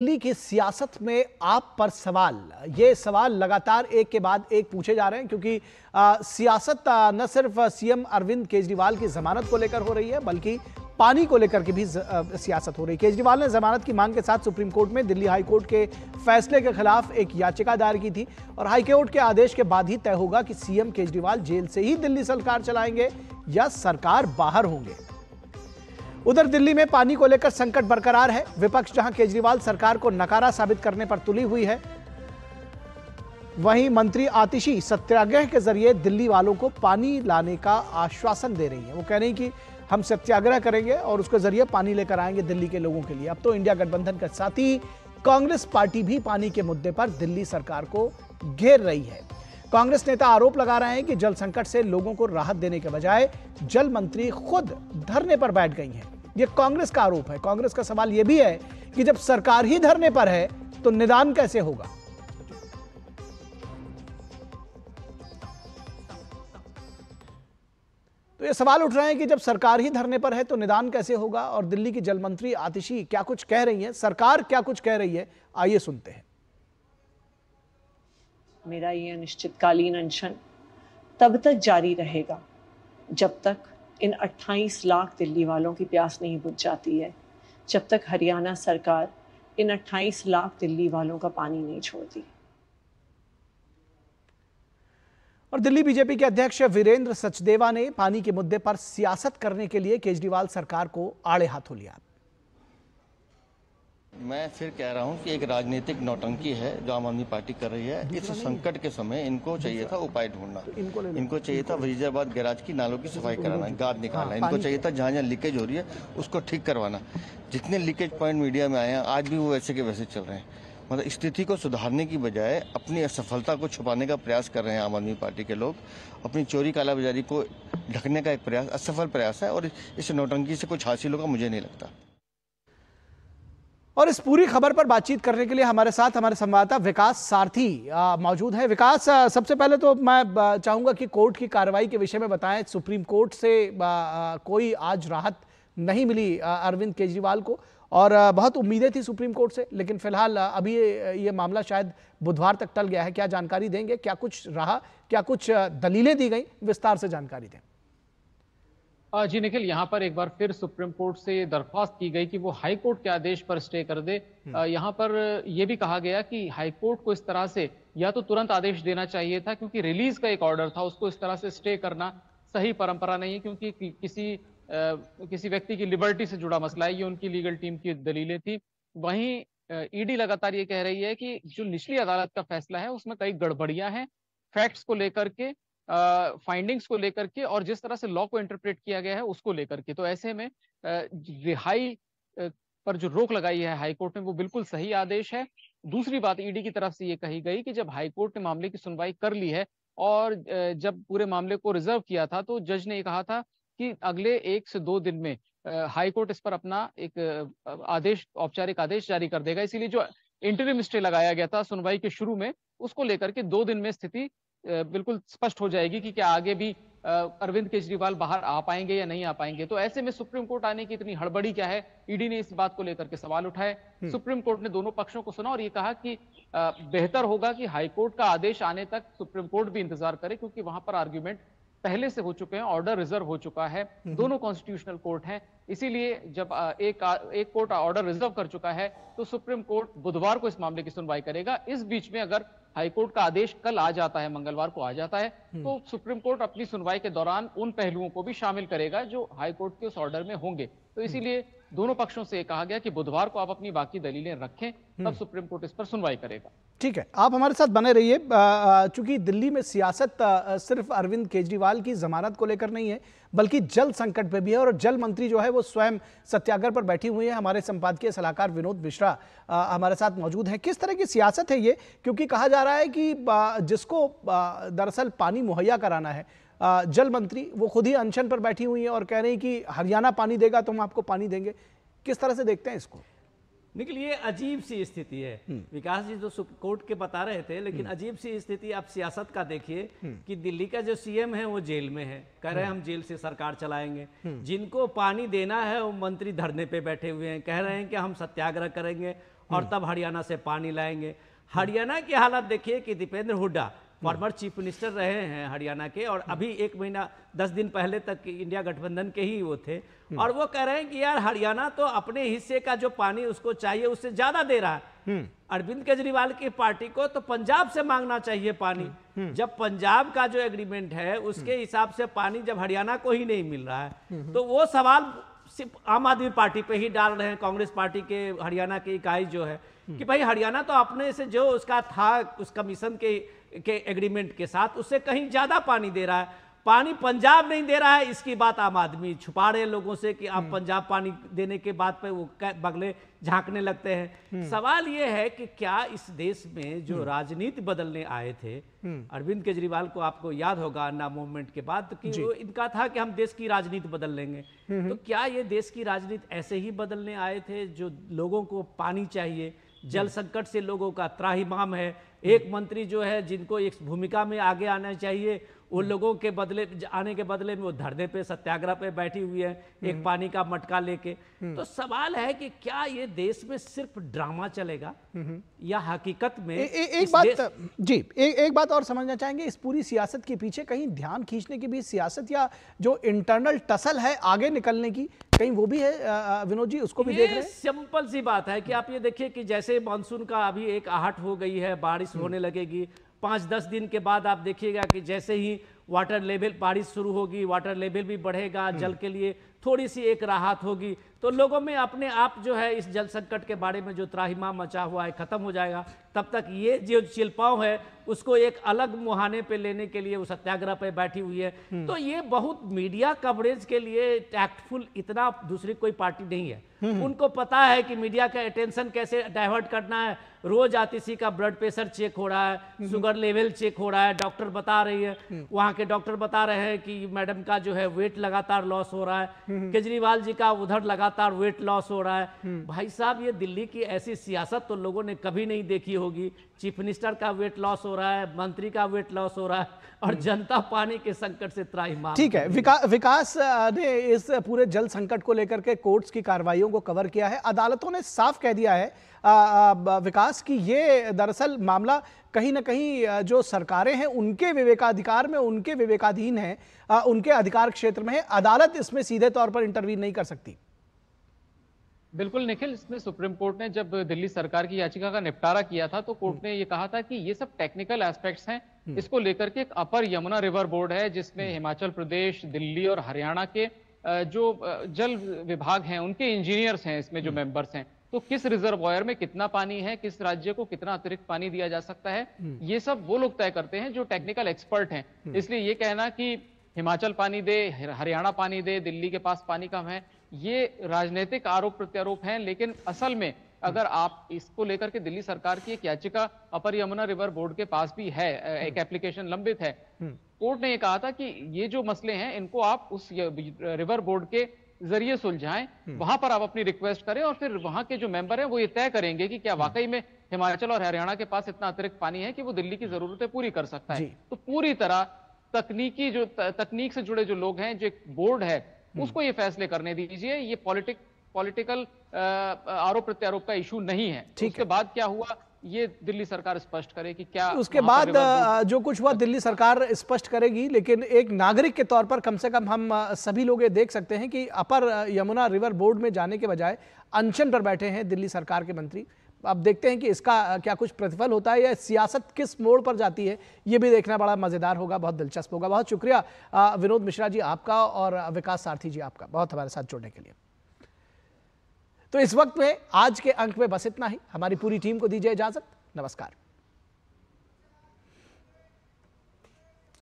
दिल्ली की सियासत में आप पर सवाल, ये सवाल लगातार एक के बाद एक पूछे जा रहे हैं क्योंकि सियासत न सिर्फ सीएम अरविंद केजरीवाल की जमानत को लेकर हो रही है बल्कि पानी को लेकर के भी सियासत हो रही है। केजरीवाल ने जमानत की मांग के साथ सुप्रीम कोर्ट में दिल्ली हाई कोर्ट के फैसले के खिलाफ एक याचिका दायर की थी और हाई कोर्ट के आदेश के बाद ही तय होगा कि सीएम केजरीवाल जेल से ही दिल्ली सरकार चलाएंगे या सरकार बाहर होंगे। उधर दिल्ली में पानी को लेकर संकट बरकरार है। विपक्ष जहां केजरीवाल सरकार को नकारा साबित करने पर तुली हुई है, वहीं मंत्री आतिशी सत्याग्रह के जरिए दिल्ली वालों को पानी लाने का आश्वासन दे रही है। वो कह रही कि हम सत्याग्रह करेंगे और उसके जरिए पानी लेकर आएंगे दिल्ली के लोगों के लिए। अब तो इंडिया गठबंधन के साथ ही कांग्रेस पार्टी भी पानी के मुद्दे पर दिल्ली सरकार को घेर रही है। कांग्रेस नेता आरोप लगा रहे हैं कि जल संकट से लोगों को राहत देने के बजाय जल मंत्री खुद धरने पर बैठ गई हैं। यह कांग्रेस का आरोप है। कांग्रेस का सवाल यह भी है कि जब सरकार ही धरने पर है तो निदान कैसे होगा। तो ये सवाल उठ रहे हैं कि जब सरकार ही धरने पर है तो निदान कैसे होगा और दिल्ली की जल मंत्री आतिशी क्या कुछ कह रही हैं, सरकार क्या कुछ कह रही है, आइए सुनते हैं। मेरा ये अनिश्चितकालीन अनशन तब तक जारी रहेगा जब तक इन 28 लाख दिल्ली वालों की प्यास नहीं बुझ जाती है, जब तक हरियाणा सरकार इन 28 लाख दिल्ली वालों का पानी नहीं छोड़ती। और दिल्ली बीजेपी के अध्यक्ष वीरेंद्र सचदेवा ने पानी के मुद्दे पर सियासत करने के लिए केजरीवाल सरकार को आड़े हाथों लिया। मैं फिर कह रहा हूं कि एक राजनीतिक नौटंकी है जो आम आदमी पार्टी कर रही है। इस संकट के समय इनको चाहिए था उपाय ढूंढना, इनको चाहिए था वजीराबाद गैराज की नालों की सफाई कराना, गाद निकालना, इनको चाहिए था जहां जहां लीकेज हो रही है उसको ठीक करवाना। जितने लीकेज पॉइंट मीडिया में आए हैं आज भी वो वैसे के वैसे चल रहे हैं। मतलब स्थिति को सुधारने की बजाय अपनी असफलता को छुपाने का प्रयास कर रहे हैं आम आदमी पार्टी के लोग। अपनी चोरी कालाबाजारी को ढकने का एक प्रयास, असफल प्रयास है और इस नौटंकी से कुछ हासिल होगा मुझे नहीं लगता। और इस पूरी खबर पर बातचीत करने के लिए हमारे साथ हमारे संवाददाता विकास सारथी मौजूद है। विकास, सबसे पहले तो मैं चाहूंगा कि कोर्ट की कार्रवाई के विषय में बताएं। सुप्रीम कोर्ट से कोई आज राहत नहीं मिली अरविंद केजरीवाल को और बहुत उम्मीदें थी सुप्रीम कोर्ट से, लेकिन फिलहाल अभी ये मामला शायद बुधवार तक टल गया है। क्या जानकारी देंगे, क्या कुछ रहा, क्या कुछ दलीलें दी गई, विस्तार से जानकारी दें। जी निखिल, यहाँ पर एक बार फिर सुप्रीम कोर्ट से दरख्वास्त की गई कि वो हाई कोर्ट के आदेश पर स्टे कर दे। यहाँ पर यह भी कहा गया कि हाई कोर्ट को इस तरह से या तो तुरंत आदेश देना चाहिए था क्योंकि रिलीज का एक ऑर्डर था, उसको इस तरह से स्टे करना सही परंपरा नहीं है क्योंकि किसी व्यक्ति की लिबर्टी से जुड़ा मसला है। ये उनकी लीगल टीम की दलीलें थी। वहीं ईडी लगातार ये कह रही है कि जो निचली अदालत का फैसला है उसमें कई गड़बड़ियां हैं, फैक्ट्स को लेकर के, फाइंडिंग्स को लेकर के और जिस तरह से लॉ को इंटरप्रेट किया गया है उसको लेकर के। तो ऐसे में रिहाई पर जो रोक लगाई है हाई कोर्ट ने वो बिल्कुल सही आदेश है। दूसरी बात ईडी की तरफ से ये कही गई कि जब हाई कोर्ट ने मामले की सुनवाई कर ली है और जब पूरे मामले को रिजर्व किया था तो जज ने कहा था कि अगले 1 से 2 दिन में हाई कोर्ट इस पर अपना एक आदेश, औपचारिक आदेश जारी कर देगा। इसीलिए जो इंटरिम स्टे लगाया गया था सुनवाई के शुरू में उसको लेकर के 2 दिन में स्थिति बिल्कुल स्पष्ट हो जाएगी कि क्या आगे भी अरविंद केजरीवाल बाहर आ पाएंगे या नहीं आ पाएंगे। तो ऐसे में सुप्रीम कोर्ट आने की इतनी हड़बड़ी क्या है, ईडी ने इस बात को लेकर के सवाल उठाए। सुप्रीम कोर्ट ने दोनों पक्षों को सुना और ये कहा कि बेहतर होगा कि हाई कोर्ट का आदेश आने तक सुप्रीम कोर्ट भी इंतजार करे क्योंकि वहां पर आर्ग्यूमेंट पहले से हो चुके हैं, ऑर्डर रिजर्व हो चुका है, दोनों कॉन्स्टिट्यूशनल कोर्ट हैं। इसीलिए जब एक कोर्ट ऑर्डर रिजर्व कर चुका है तो सुप्रीम कोर्ट बुधवार को इस मामले की सुनवाई करेगा। इस बीच में अगर हाईकोर्ट का आदेश कल आ जाता है, मंगलवार को आ जाता है, तो सुप्रीम कोर्ट अपनी सुनवाई के दौरान उन पहलुओं को भी शामिल करेगा जो हाईकोर्ट के उस ऑर्डर में होंगे। तो इसीलिए दोनों पक्षों से कहा गया कि बुधवार को आप अपनी बाकी दलीलें रखें, तब सुप्रीम कोर्ट इस पर सुनवाई करेगा। ठीक है, आप हमारे साथ बने रहिए। चूंकि दिल्ली में सियासत सिर्फ अरविंद केजरीवाल की जमानत को लेकर नहीं है बल्कि जल संकट पे भी है और जल मंत्री जो है वो स्वयं सत्याग्रह पर बैठी हुई है। हमारे संपादकीय सलाहकार विनोद मिश्रा हमारे साथ मौजूद हैं। किस तरह की सियासत है ये, क्योंकि कहा जा रहा है कि जिसको दरअसल पानी मुहैया कराना है, जल मंत्री वो खुद ही अनशन पर बैठी हुई है और कह रही है कि हरियाणा पानी देगा तो हम आपको पानी देंगे। किस तरह से देखते हैं इसको? निखिल, ये अजीब सी स्थिति है। विकास जी जो कोर्ट के बता रहे थे, लेकिन अजीब सी स्थिति आप सियासत का देखिए कि दिल्ली का जो सीएम है वो जेल में है, कह रहे हैं हम जेल से सरकार चलाएंगे। जिनको पानी देना है वो मंत्री धरने पे बैठे हुए हैं, कह रहे हैं कि हम सत्याग्रह करेंगे और तब हरियाणा से पानी लाएंगे। हरियाणा की हालत देखिए कि Deepender Hooda former chief minister रहे हैं हरियाणा के, और अभी 1 महीना 10 दिन पहले तक इंडिया गठबंधन के ही वो थे, और वो कह रहे हैं कि यार हरियाणा तो अपने हिस्से का जो पानी उसको चाहिए उससे ज्यादा दे रहा है। अरविंद केजरीवाल की पार्टी को तो पंजाब से मांगना चाहिए पानी। जब पंजाब का जो एग्रीमेंट है उसके हिसाब से पानी जब हरियाणा को ही नहीं मिल रहा है, तो वो सवाल सिर्फ आम आदमी पार्टी पे ही डाल रहे हैं, कांग्रेस पार्टी के हरियाणा की इकाई जो है, कि भाई हरियाणा तो अपने से जो उसका था उस कमीशन के एग्रीमेंट के साथ उससे कहीं ज्यादा पानी दे रहा है। पानी पंजाब नहीं दे रहा है, इसकी बात आम आदमी छुपा रहे हैं लोगों से कि आप पंजाब पानी देने के बाद पे वो बगले झांकने लगते हैं। सवाल ये है कि क्या इस देश में जो राजनीति बदलने आए थे अरविंद केजरीवाल को, आपको याद होगा अन्ना मूवमेंट के बाद कि वो इनका था कि हम देश की राजनीति बदल लेंगे, तो क्या ये देश की राजनीति ऐसे ही बदलने आए थे? जो लोगों को पानी चाहिए, जल संकट से लोगों का त्राहिमाम है, एक मंत्री जो है जिनको एक भूमिका में आगे आना चाहिए, उन लोगों के बदले आने के बदले में वो धरने पे सत्याग्रह पे बैठी हुई है एक पानी का मटका लेके। तो सवाल है कि क्या ये देश में सिर्फ ड्रामा चलेगा या हकीकत में एक बात जी, एक बात और समझना चाहेंगे, इस पूरी सियासत के पीछे कहीं ध्यान खींचने की भी सियासत या जो इंटरनल टसल है आगे निकलने की, कहीं वो भी है विनोद जी, उसको भी देख रहे हैं? सिंपल सी बात है कि आप ये देखिए कि जैसे मानसून का अभी एक आहट हो गई है, बारिश होने लगेगी, 5-10 दिन के बाद आप देखिएगा कि जैसे ही वाटर लेवल, बारिश शुरू होगी, वाटर लेवल भी बढ़ेगा, जल के लिए थोड़ी सी एक राहत होगी, तो लोगों में अपने आप जो है इस जल संकट के बारे में जो त्राहिमाम मचा हुआ है खत्म हो जाएगा। तब तक ये जो चिल्पाव है उसको एक अलग मुहाने पे लेने के लिए वो सत्याग्रह पे बैठी हुई है। तो ये बहुत मीडिया कवरेज के लिए टैक्टफुल इतना दूसरी कोई पार्टी नहीं है। उनको पता है कि मीडिया का अटेंशन कैसे डाइवर्ट करना है। रोज आतिशी का ब्लड प्रेशर चेक हो रहा है, शुगर लेवल चेक हो रहा है, डॉक्टर बता रही है, वहां के डॉक्टर बता रहे हैं कि मैडम का जो है वेट लगातार लॉस हो रहा है, केजरीवाल जी का उधर लगातार वेट लॉस हो रहा है। भाई साहब, ये दिल्ली की ऐसी सियासत तो लोगों ने कभी नहीं देखी होगी। चीफ मिनिस्टर का वेट लॉस हो रहा है, मंत्री का वेट लॉस हो रहा है, और जनता पानी के संकट से त्राहिमाम। ठीक है, विकास ने इस पूरे जल संकट को लेकर के कोर्ट्स की कार्रवाइयों को कवर किया है। अदालतों ने साफ कह दिया है विकास की ये दरअसल मामला कहीं ना कहीं जो सरकारें हैं उनके विवेकाधिकार में, उनके विवेकाधीन है, उनके अधिकार क्षेत्र में है। अदालत इसमें सीधे तौर पर इंटरवीन नहीं कर सकती। बिल्कुल निखिल, इसमें सुप्रीम कोर्ट ने जब दिल्ली सरकार की याचिका का निपटारा किया था तो कोर्ट ने ये कहा था कि ये सब टेक्निकल एस्पेक्ट्स हैं। इसको लेकर के एक अपर यमुना रिवर बोर्ड है जिसमें हिमाचल प्रदेश, दिल्ली और हरियाणा के जो जल विभाग हैं उनके इंजीनियर्स हैं, इसमें जो मेंबर्स हैं, तो किस रिजर्वॉयर में कितना पानी है, किस राज्य को कितना अतिरिक्त पानी दिया जा सकता है, ये सब वो लोग तय करते हैं जो टेक्निकल एक्सपर्ट हैं। इसलिए ये कहना कि हिमाचल पानी दे, हरियाणा पानी दे, दिल्ली के पास पानी कम है, ये राजनीतिक आरोप प्रत्यारोप हैं। लेकिन असल में अगर आप इसको लेकर के दिल्ली सरकार की एक याचिका अपर यमुना रिवर बोर्ड के पास भी है, एक एप्लीकेशन लंबित है, कोर्ट ने ये कहा था कि ये जो मसले हैं इनको आप उस रिवर बोर्ड के जरिए सुलझाएं, वहां पर आप अपनी रिक्वेस्ट करें और फिर वहां के जो मेंबर हैं वो ये तय करेंगे कि क्या वाकई में हिमाचल और हरियाणा के पास इतना अतिरिक्त पानी है कि वो दिल्ली की जरूरतें पूरी कर सकता है। तो पूरी तरह तकनीक से जुड़े जो लोग हैं, जो एक बोर्ड है, उसको ये फैसले करने दीजिए। ये पॉलिटिकल आरोप प्रत्यारोप का इशू नहीं है। उसके बाद क्या हुआ ये दिल्ली सरकार स्पष्ट करे कि क्या उसके बाद जो कुछ हुआ दिल्ली सरकार स्पष्ट करेगी। लेकिन एक नागरिक के तौर पर कम से कम हम सभी लोग ये देख सकते हैं कि अपर यमुना रिवर बोर्ड में जाने के बजाय अनशन पर बैठे हैं दिल्ली सरकार के मंत्री। अब देखते हैं कि इसका क्या कुछ प्रतिफल होता है या सियासत किस मोड़ पर जाती है, ये भी देखना बड़ा मजेदार होगा, बहुत दिलचस्प होगा। बहुत शुक्रिया विनोद मिश्रा जी आपका और विकास सारथी जी आपका, बहुत हमारे साथ जुड़ने के लिए। तो इस वक्त में आज के अंक में बस इतना ही। हमारी पूरी टीम को दीजिए इजाजत। नमस्कार।